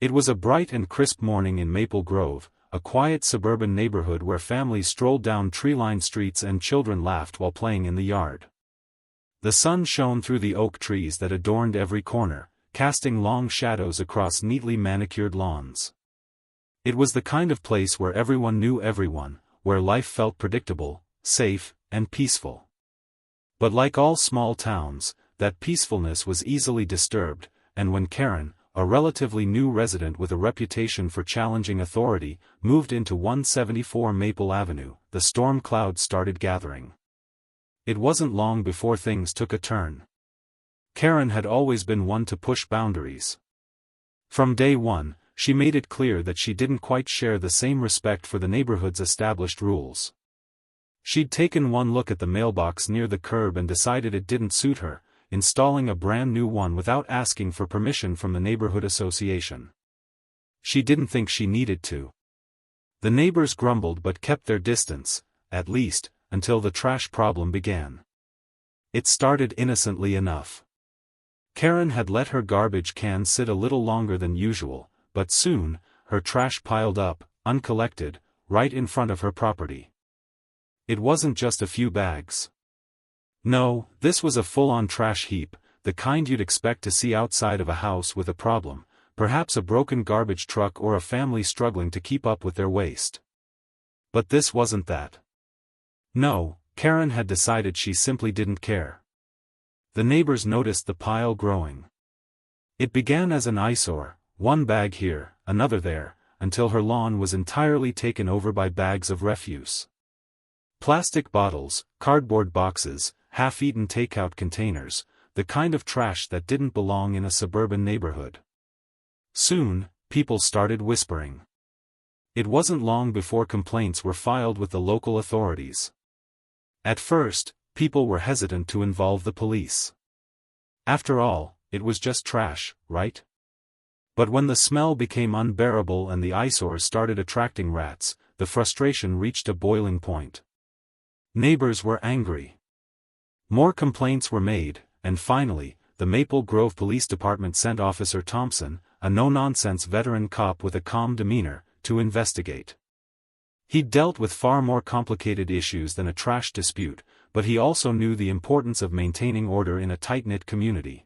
It was a bright and crisp morning in Maple Grove, a quiet suburban neighborhood where families strolled down tree-lined streets and children laughed while playing in the yard. The sun shone through the oak trees that adorned every corner, casting long shadows across neatly manicured lawns. It was the kind of place where everyone knew everyone, where life felt predictable, safe, and peaceful. But like all small towns, that peacefulness was easily disturbed, and when Karen, a relatively new resident with a reputation for challenging authority, moved into 174 Maple Avenue, the storm clouds started gathering. It wasn't long before things took a turn. Karen had always been one to push boundaries. From day one, she made it clear that she didn't quite share the same respect for the neighborhood's established rules. She'd taken one look at the mailbox near the curb and decided it didn't suit her, installing a brand new one without asking for permission from the neighborhood association. She didn't think she needed to. The neighbors grumbled but kept their distance, at least, until the trash problem began. It started innocently enough. Karen had let her garbage can sit a little longer than usual, but soon, her trash piled up, uncollected, right in front of her property. It wasn't just a few bags. No, this was a full-on trash heap, the kind you'd expect to see outside of a house with a problem, perhaps a broken garbage truck or a family struggling to keep up with their waste. But this wasn't that. No, Karen had decided she simply didn't care. The neighbors noticed the pile growing. It began as an eyesore, one bag here, another there, until her lawn was entirely taken over by bags of refuse. Plastic bottles, cardboard boxes, half-eaten takeout containers, the kind of trash that didn't belong in a suburban neighborhood. Soon, people started whispering. It wasn't long before complaints were filed with the local authorities. At first, people were hesitant to involve the police. After all, it was just trash, right? But when the smell became unbearable and the eyesores started attracting rats, the frustration reached a boiling point. Neighbors were angry. More complaints were made, and finally, the Maple Grove Police Department sent Officer Thompson, a no-nonsense veteran cop with a calm demeanor, to investigate. He'd dealt with far more complicated issues than a trash dispute, but he also knew the importance of maintaining order in a tight-knit community.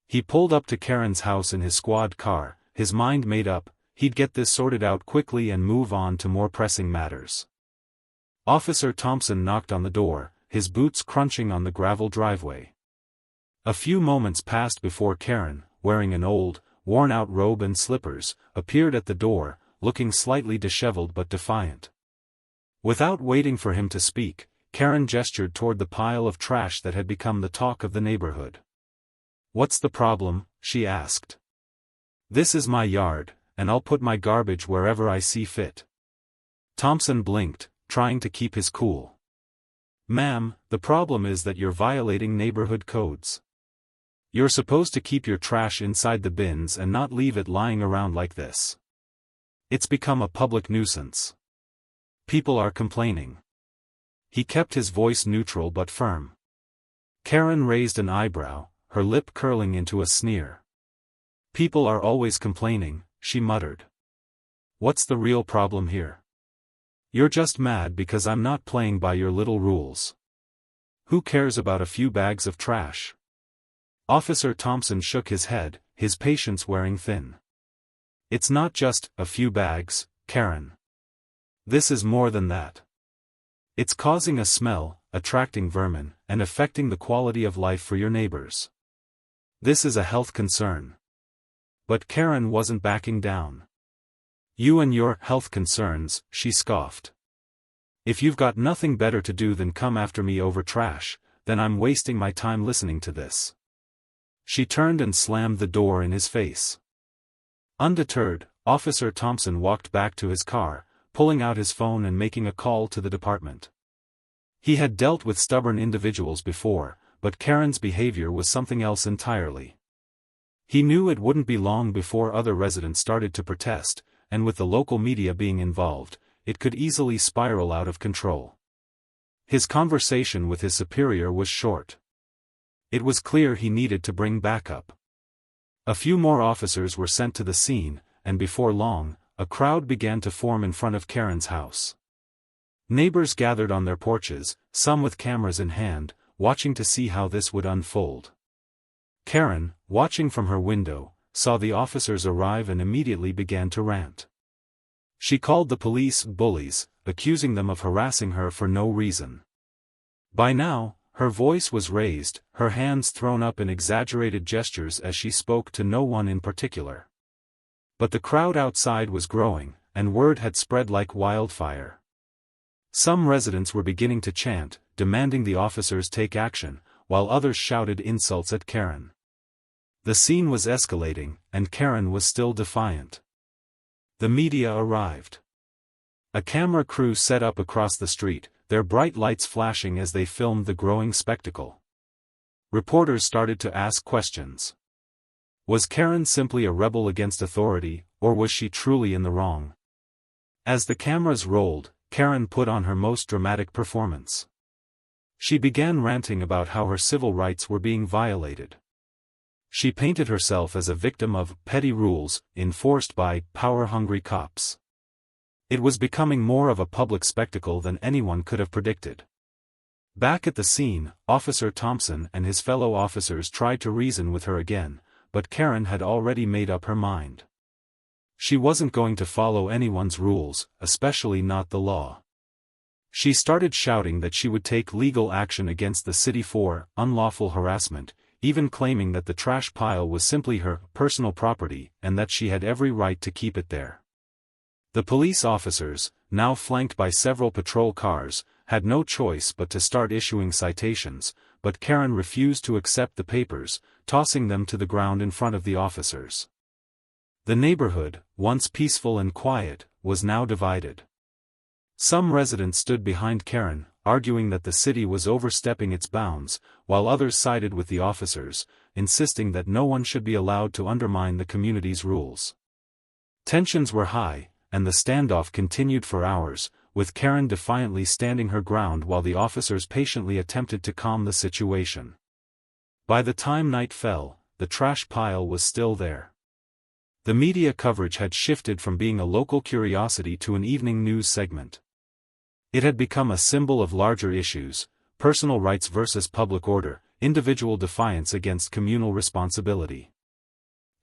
He pulled up to Karen's house in his squad car, his mind made up, he'd get this sorted out quickly and move on to more pressing matters. Officer Thompson knocked on the door, his boots crunching on the gravel driveway. A few moments passed before Karen, wearing an old, worn-out robe and slippers, appeared at the door, looking slightly disheveled but defiant. Without waiting for him to speak, Karen gestured toward the pile of trash that had become the talk of the neighborhood. "What's the problem?" she asked. "This is my yard, and I'll put my garbage wherever I see fit." Thompson blinked, trying to keep his cool. "Ma'am, the problem is that you're violating neighborhood codes. You're supposed to keep your trash inside the bins and not leave it lying around like this. It's become a public nuisance. People are complaining." He kept his voice neutral but firm. Karen raised an eyebrow, her lip curling into a sneer. "People are always complaining," she muttered. "What's the real problem here? You're just mad because I'm not playing by your little rules. Who cares about a few bags of trash?" Officer Thompson shook his head, his patience wearing thin. "It's not just a few bags, Karen. This is more than that. It's causing a smell, attracting vermin, and affecting the quality of life for your neighbors. This is a health concern." But Karen wasn't backing down. "You and your health concerns," she scoffed. "If you've got nothing better to do than come after me over trash, then I'm wasting my time listening to this." She turned and slammed the door in his face. Undeterred, Officer Thompson walked back to his car, pulling out his phone and making a call to the department. He had dealt with stubborn individuals before, but Karen's behavior was something else entirely. He knew it wouldn't be long before other residents started to protest, and with the local media being involved, it could easily spiral out of control. His conversation with his superior was short. It was clear he needed to bring backup. A few more officers were sent to the scene, and before long, a crowd began to form in front of Karen's house. Neighbors gathered on their porches, some with cameras in hand, watching to see how this would unfold. Karen, watching from her window, saw the officers arrive and immediately began to rant. She called the police bullies, accusing them of harassing her for no reason. By now, her voice was raised, her hands thrown up in exaggerated gestures as she spoke to no one in particular. But the crowd outside was growing, and word had spread like wildfire. Some residents were beginning to chant, demanding the officers take action, while others shouted insults at Karen. The scene was escalating, and Karen was still defiant. The media arrived. A camera crew set up across the street, their bright lights flashing as they filmed the growing spectacle. Reporters started to ask questions. Was Karen simply a rebel against authority, or was she truly in the wrong? As the cameras rolled, Karen put on her most dramatic performance. She began ranting about how her civil rights were being violated. She painted herself as a victim of petty rules enforced by power-hungry cops. It was becoming more of a public spectacle than anyone could have predicted. Back at the scene, Officer Thompson and his fellow officers tried to reason with her again, but Karen had already made up her mind. She wasn't going to follow anyone's rules, especially not the law. She started shouting that she would take legal action against the city for unlawful harassment, even claiming that the trash pile was simply her personal property and that she had every right to keep it there. The police officers, now flanked by several patrol cars, had no choice but to start issuing citations, but Karen refused to accept the papers, tossing them to the ground in front of the officers. The neighborhood, once peaceful and quiet, was now divided. Some residents stood behind Karen, arguing that the city was overstepping its bounds, while others sided with the officers, insisting that no one should be allowed to undermine the community's rules. Tensions were high, and the standoff continued for hours, with Karen defiantly standing her ground while the officers patiently attempted to calm the situation. By the time night fell, the trash pile was still there. The media coverage had shifted from being a local curiosity to an evening news segment. It had become a symbol of larger issues: personal rights versus public order, individual defiance against communal responsibility.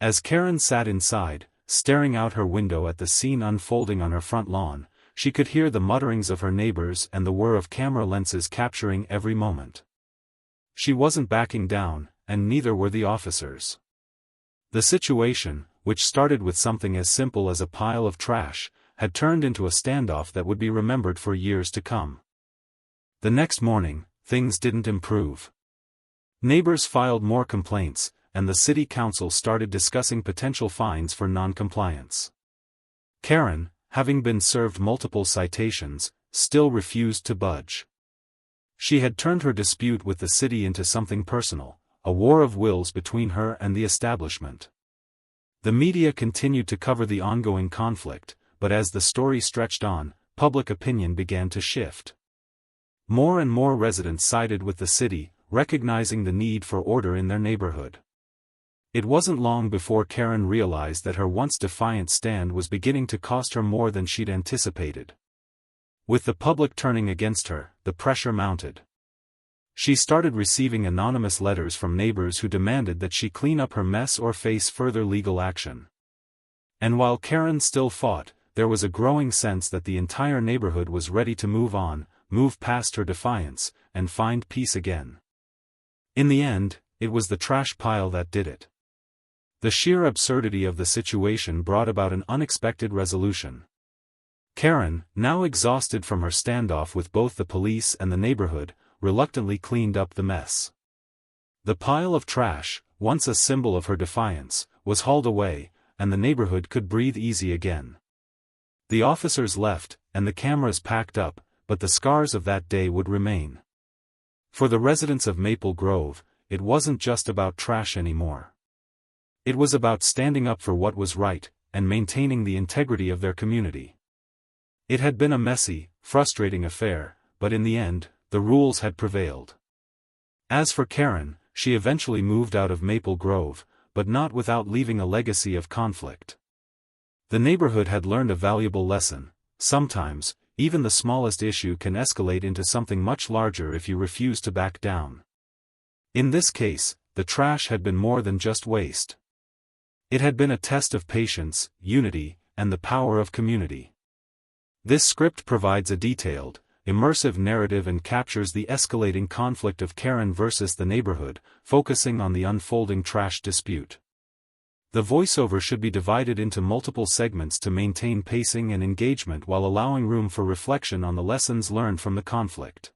As Karen sat inside, staring out her window at the scene unfolding on her front lawn, she could hear the mutterings of her neighbors and the whir of camera lenses capturing every moment. She wasn't backing down, and neither were the officers. The situation, which started with something as simple as a pile of trash, had turned into a standoff that would be remembered for years to come. The next morning, things didn't improve. Neighbors filed more complaints, and the city council started discussing potential fines for non-compliance. Karen, having been served multiple citations, still refused to budge. She had turned her dispute with the city into something personal, a war of wills between her and the establishment. The media continued to cover the ongoing conflict, but as the story stretched on, public opinion began to shift. More and more residents sided with the city, recognizing the need for order in their neighborhood. It wasn't long before Karen realized that her once defiant stand was beginning to cost her more than she'd anticipated. With the public turning against her, the pressure mounted. She started receiving anonymous letters from neighbors who demanded that she clean up her mess or face further legal action. And while Karen still fought, there was a growing sense that the entire neighborhood was ready to move on, move past her defiance, and find peace again. In the end, it was the trash pile that did it. The sheer absurdity of the situation brought about an unexpected resolution. Karen, now exhausted from her standoff with both the police and the neighborhood, reluctantly cleaned up the mess. The pile of trash, once a symbol of her defiance, was hauled away, and the neighborhood could breathe easy again. The officers left, and the cameras packed up, but the scars of that day would remain. For the residents of Maple Grove, it wasn't just about trash anymore. It was about standing up for what was right, and maintaining the integrity of their community. It had been a messy, frustrating affair, but in the end, the rules had prevailed. As for Karen, she eventually moved out of Maple Grove, but not without leaving a legacy of conflict. The neighborhood had learned a valuable lesson: sometimes, even the smallest issue can escalate into something much larger if you refuse to back down. In this case, the trash had been more than just waste. It had been a test of patience, unity, and the power of community. This script provides a detailed, immersive narrative and captures the escalating conflict of Karen versus the neighborhood, focusing on the unfolding trash dispute. The voiceover should be divided into multiple segments to maintain pacing and engagement while allowing room for reflection on the lessons learned from the conflict.